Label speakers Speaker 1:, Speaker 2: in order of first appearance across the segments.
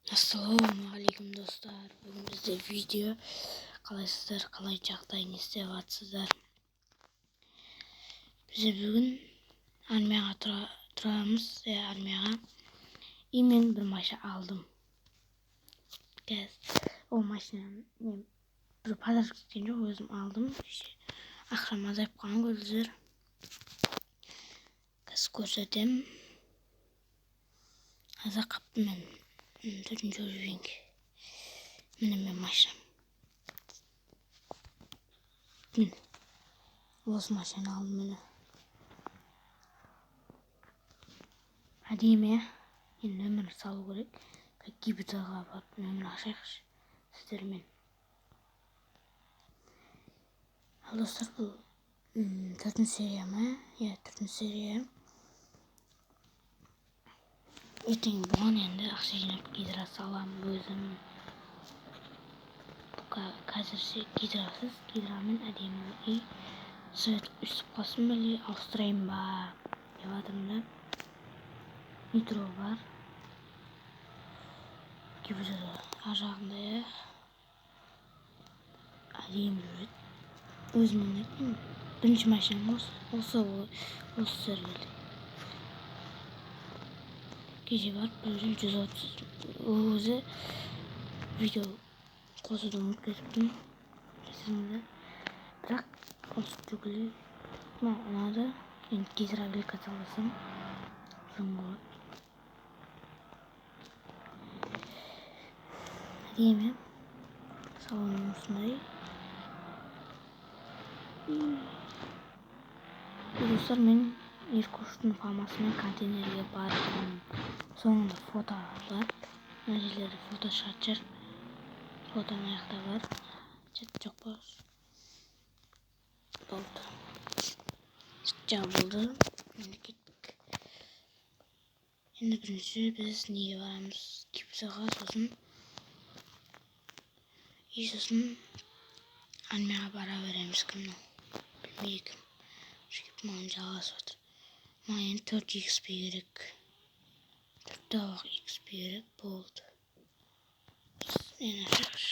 Speaker 1: Assalomualaikum do'stlar. Bugun bizda video qalaysizlar, qalay жағдайыңыз деп atsizlar. Biz bugun armiyaga turamiz. Armiyaga men bir mashina aldım. O mashinani bir pazar ketken жоқ, өзім алдым. Ақшам азайып қалған көрдіңіздер. Қазір көрсетем. Аза қаптым мен. Төртінші жүргенге. Міне мен машинам. Міне. Осы машина алдым міне. Әдемі. Енді нөмір салу керек. Гибдалға барып нөмір ашайықшы сіздермен. Ал достар, бұл 4-ші серия ма? 4-ші серия. Ертең бұған енді ақша жинап гидра саламын өзім. Қазір гидрасыз, гидрамен әдемі үй свет үсіп қалсын бәле, ауыстырайын ба деп жатырмын да. Нитро бар. Гибрада ар жағында әдемі жүреді. Өзім ойнайтын бірінші машинам осы сөргелі. Кеше барып 130 өзі видео қосуды ұмытып кетіппін. Бірақ осы түгілі ұнады. Енді гидра гликаталасам жөн болады. Әдемі салоны осындай. Достар, мен Иркуштың фамасымен контейнерге бардым. Соңында фото бар. Мына жерлерде фото шығады. Фотоның аяқта бар. Жоқ па? Болды. Жабылды. Енді кеттік. Енді бірінші біз неге барамыз? Гипсаға, сосын армияға бара береміз. Кімнің? Білмейкім. Шекіп маған жалғасып отыр. Маған енді 4 XP керек. 4 XP керек болды. Мен ашықш.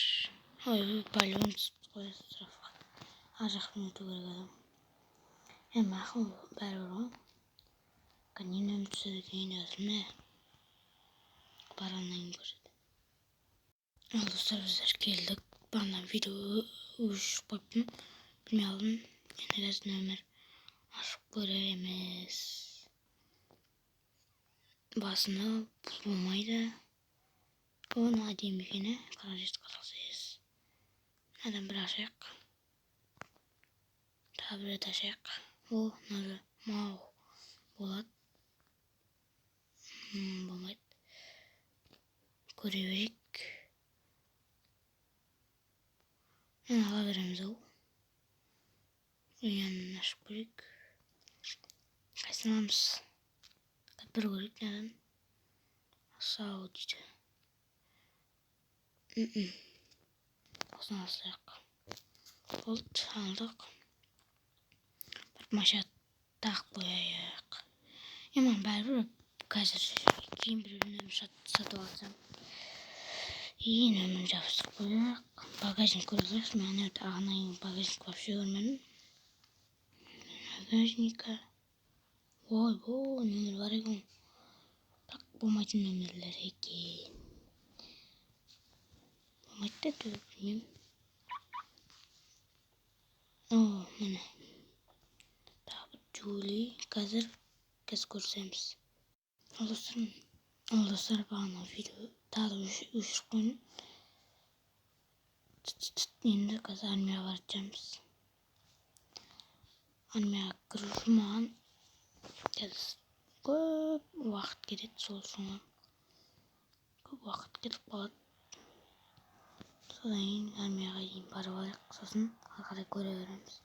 Speaker 1: Ой, балион түсіп қоясы сұрафқа. Ар жақпен өту керек адам. Мақыл бәрі бар ғой. Нені түседі кейін өзіме. Бараннан көреді. Ал достар, біздер келдік. Бана видео өшіп қойыппын. Білмей алдым. Енді қазір нөмір ашып көреміз. Басында бұл болмайды. Оны әдемі екені. Қаражет 48. Адам бір ашайық. Тағы бір рет ашайық. О, нөмір мау болады. Болмайды. Көре берейік. Ала береміз ау. Ұянын ашып көрейік. Қайсын аламыз? Бір көрейік нәден. Сау дейді. Осыны алсайық. Болды, алдық. Бір машина тағып қояйық. Еман бәрібір қазір кейін бір нөмір сатып алсам. Нөмірін жабыстырып қояйық. Багажник көрейікші. Мен өте ағанайын багажник вообще көрмедім. Багажника. Ой, нөмір бар екен. Бірақ болмайтын нөмірлер екен. Болмайды да білмеймін. О, міне. Тағы Джули. Қазір көрсеміз. Ал достар, бағана видео тағы өшіріп қойын. Енді қазір армияға баратжамыз. Армияға кіру үшін маған көп уақыт кетеді. Сол үшін көп уақыт кетіп қалады. Содан кейін армияға дейін барып алайық. Сосын қарай көре береміз.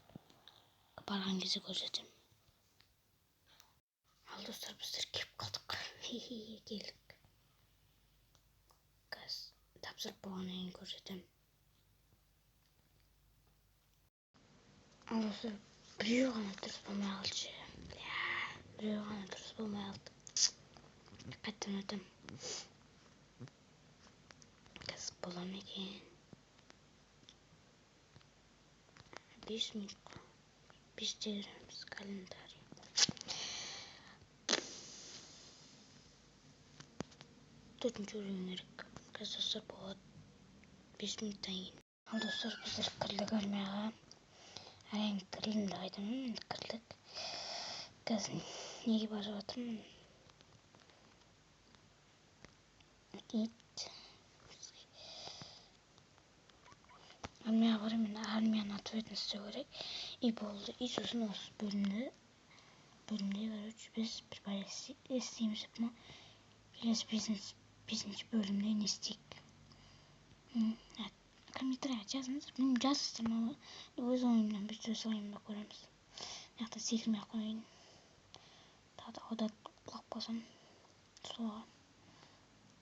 Speaker 1: Барған кезде көрсетем. Ал достар, біздер кеп қалдық. Келдік. Қазір тапсырып болғаннан кейін көрсетем. Ал достар, біреу ғана дұрыс болмай қалды. Біреу ғана дұрыс болмай қалды. Қайттан өтем. бола ма екен? 5 минут. 5-те кіреміз календарий. Төртінші өлең керек. Қазір достар болады. 5 минуттан кейін. Ал достар, біздер кірдік армияға. Әрең кірдім деп айтамын, енді кірдік. Қазір неге барып жатырмын? Армияға барамын, армияның ответін істеу керек. И болды. И сосын осы бөлімде біз бір бай істейміз. Келесі 5-ші бөлімде не істейік? Комментарийға жазыңыз. Жазсыздар ма? Өз ойымнан біз өз ойымда көреміз. Яқта секірмей қойын. Тағы да аударып құлап қалсам суға.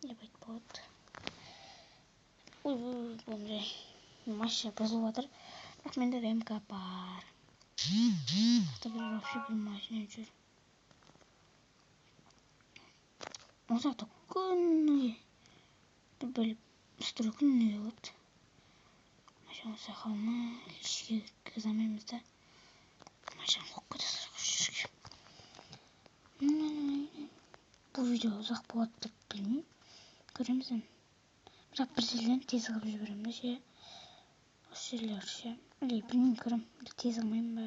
Speaker 1: Деп айтып болады. Болмай. Машина бұзылып жатыр. Бірақ менде ремка бар. Яқта бір вообще бір машина жүр. Осы жақта күніге бір бөліп үстіру күніге болады. Машина болса қалма. Ішке кіргізамаймыз да. Машина қойып кетесіздер жүрге. Бұл видео ұзақ болады деп білмеймін. Көреміз енді. Бірақ бір жерден тез қылып жіберемін де ше. Осы жерлер ше. Білмеймін, көрем. Тез қылмаймын ба.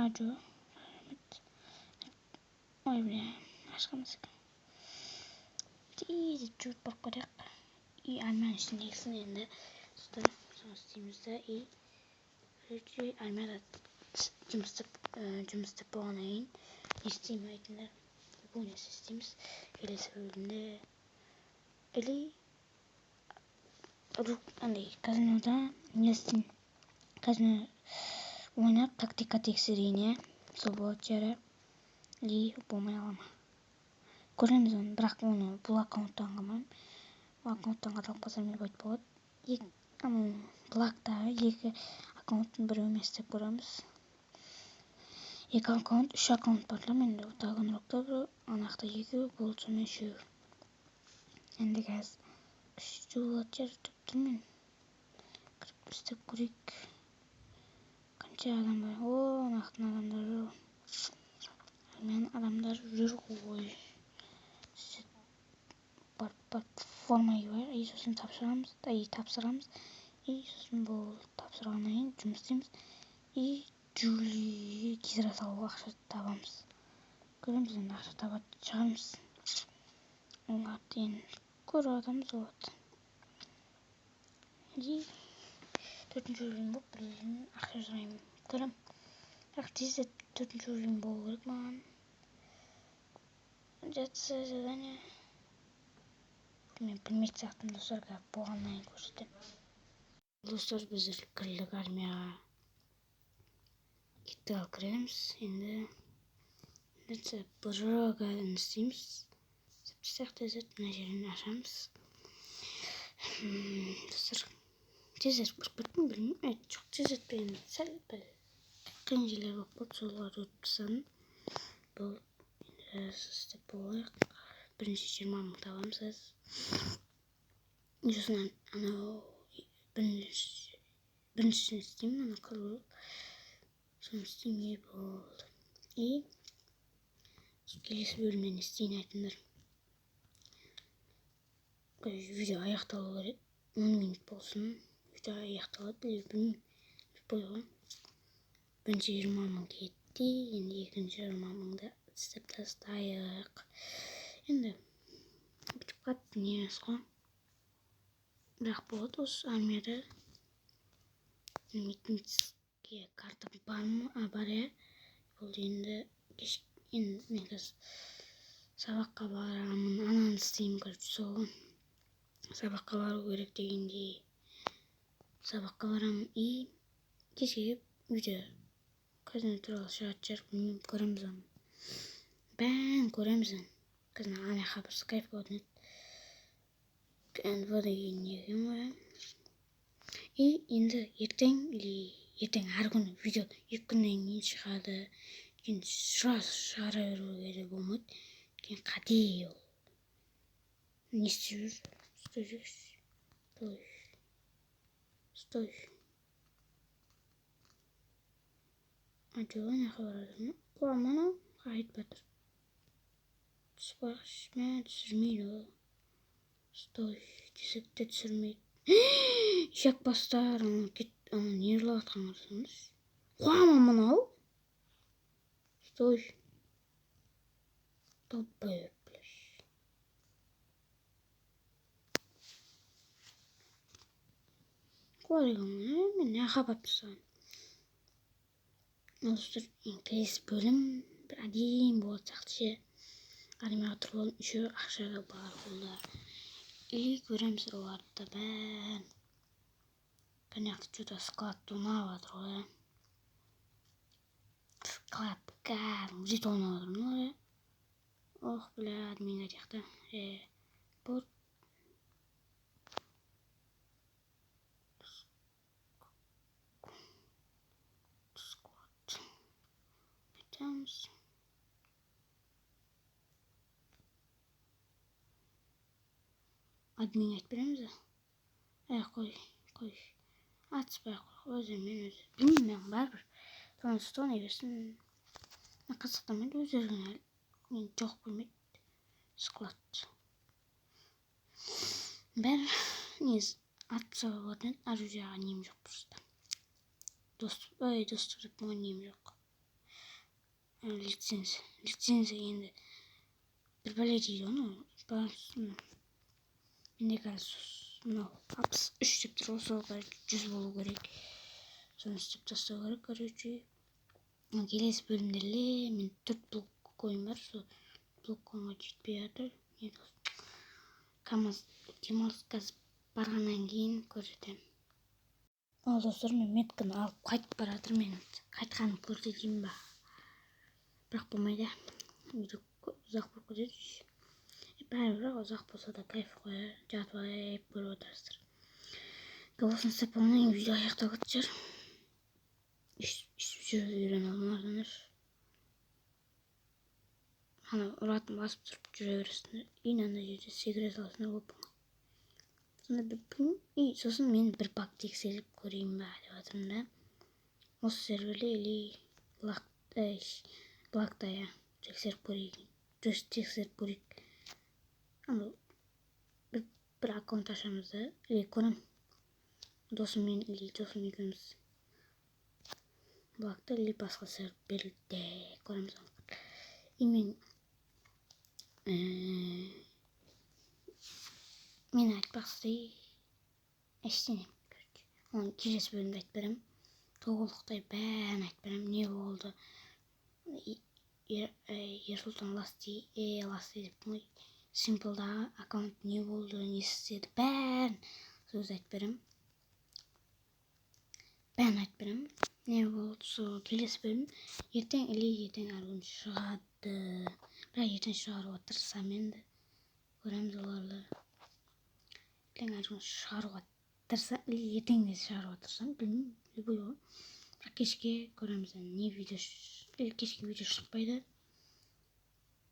Speaker 1: Аудио. Ой, бля. Ашқамыз екен. Тез жүріп барып көрек. И армияның ішіндегісін енді соны істейміз да. И армияда жұмыс істеп болғаннан кейін не істеймін айтыңдар. Бұл нәрсе істейміз. Келесі бөлімде или казинода не істеймін. Казино ойнап тактика тексерейін. Сол болады жері. И болмай қалама. Көреміз оны, бірақ оны бұл аккаунттан қалмаймын. Бұл аккаунттан қаталып қалсам не байт болады. Блактағы екі аккаунттың бірі емес деп көреміз. Екі аккаунт, 3 аккаунт барлар менде. Таганрогта бір, анақта 2, болды сонымен 3. Енді қазір 3 болады жер деп тұрмын. Кіріп істеп көрейік. Қанша адам бар? Анақтың адамдар жүр. Армияның адамдар жүр ғой. Форма бар. И сосын тапсырамыз. И сосын бұл тапсырғаннан кейін жұмыс істейміз. И Джулиге кезіре салуға ақша табамыз. Көреміз енді ақша табады шығармыз. Оңға дейін көріп адамыз болады. И 4-ші өлең болып бірден ақша жыраймын. Көрем. Бірақ тезде 4-ші өлең болу керек маған. Жатса задание. Мен білмейді сақтым достарға болғаннан кейін көрсетем. Достар, біздер кірдік армияға. Кеттік ал кіреміз. Енді бұрыға істейміз. Сияқты мына жерін ашамыз. Достар, тез кіріп кеттім, білмеймін. Жоқ, тез етпеген сәл бір қиын жерлер болып болды, соларды өтіп тастадым. Бұл істеп болайық. Бірінші 20 мың табамыз қазір. Сосын анау біріншісін істеймін, ана қырыл. Соны істеймін, болды. И келесі бөлімнен істейін айтыңдар. Видео аяқталу керек. 10 минут болсын. Видео аяқталады, білмеймін. Қойған. Бірінші 20 мың кетті, енді екінші 20 мыңды істеп тастайық. Енді бітіп қатты не емес қой. Бірақ болады осы армияда. Митингке карта бар ма? Бар е. Бұл енді мен қазір сабаққа барамын. Ананы істеймін, короче, сол. Сабаққа бару керек дегендей. Сабаққа барамын. И кешке видео казино туралы шығады жер. Білмеймін, көреміз оны. Бәрін көреміз оны. Казино анаға бір скайп көдінеді. НВ деген неге ма? И енді ертең әр күні видео 2 күннен кейін шығады. Кейін шығара беруге де болмайды. Кейін қате ол. не істеп жүр? Стой жүрші. Стой. Жоқ, нақы барады ма? Қуамана қайтып батыр. Түспағыш, мә түсірмейді ол. Стой, десекте түсірмейді. Шак бастар, не ұрлап атқан қарсаңыз. Қуама мынау. Стой. Толпай өпіліш. Қуарыған мен не қабап тұсан. Достар, келесі бөлім бір әдейім болады сақтыше. Аниматор болын үші ақшаға бар болды. Или көреміз оларды бән. Конечно, что-то склад тонаватыр ғой. Склад кәдім жет ойнаватыр ма? Ох, блядь, мен айтақта. Бұл склад. Айтамыз. Админ айтып береміз. Қой. Атыспай қой. Өзімен. Білмеймін бәрібір. Тоңай берсін. Қызықтамайды өздеріне. Мен жоқ білмейді. Склад. Бәрі нез атса болатын оружияға нем жоқ просто. Доступ деп болған нем жоқ. Лицензия енді бір бәле дейді оны. Менде қазір мынау 63 деп тұр, осыға 100 болу керек. Соны істеп тастау керек, короче. Келесі бөлімдерде мен 4 блок қойым бар, сол блок қойға жетпей жатыр. КамАЗ демалыс қазір барғаннан кейін көрсетемін. Ал достар, мен метканы алып қайтып бара жатыр, мен қайтқанын көрсетейін ба. Бірақ болмайды. Видео ұзақ болып кетеді. Бәрібір ұзақ болса да кайф қой, жатып алып көріп отырсыздар. Голосын істеп болғаннан кейін видео аяқтау кетер. Үстіп жүріп үйрен алмадыңыз. Ана ұратын басып тұрып жүре бересіңдер. И ана жерде секіре саласыңдар опыңа. Сонда бір сосын мен бір пак тексеріп көрейін ба деп жатырмын да. Осы серверде или блакта тексеріп көрейік. Bir аккаунт ашамыз да, или көрем. Досыммен екеуміз блакта или басқа серверде көреміз. И мен айтпақсыз ештеңе. Оны келесі бөлімде айтып беремін. Толықтай бәрін айтып беремін. Не болды? Ерсұлтан Ласти деп қой. Simple-дағы аккаунт не болды, не істеді, бәрін сөз айтып беремін. Не болды, сол келесі бөлім. Ертең арғын шығады. Бірақ ертең шығаруға тырысам енді. Көреміз оларды. Ертең арғын шығаруға тырысам, ертең де шығаруға тырысам, білмеймін, любой ғой. Бірақ кешке көреміз, кешке видео шықпайды.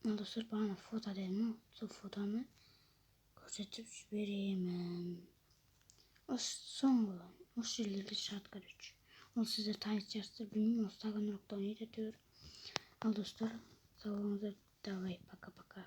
Speaker 1: Достар, бағана фото дедім, сол фотоны көрсетіп жіберемін. Осы жерлерде шығады, короче. Ол сіздер таныс шығарсыздар, білмеймін, осы Таганрогта ойнайды әйтеуір. Ал достар, сау болыңыздар, давай, пока-пока.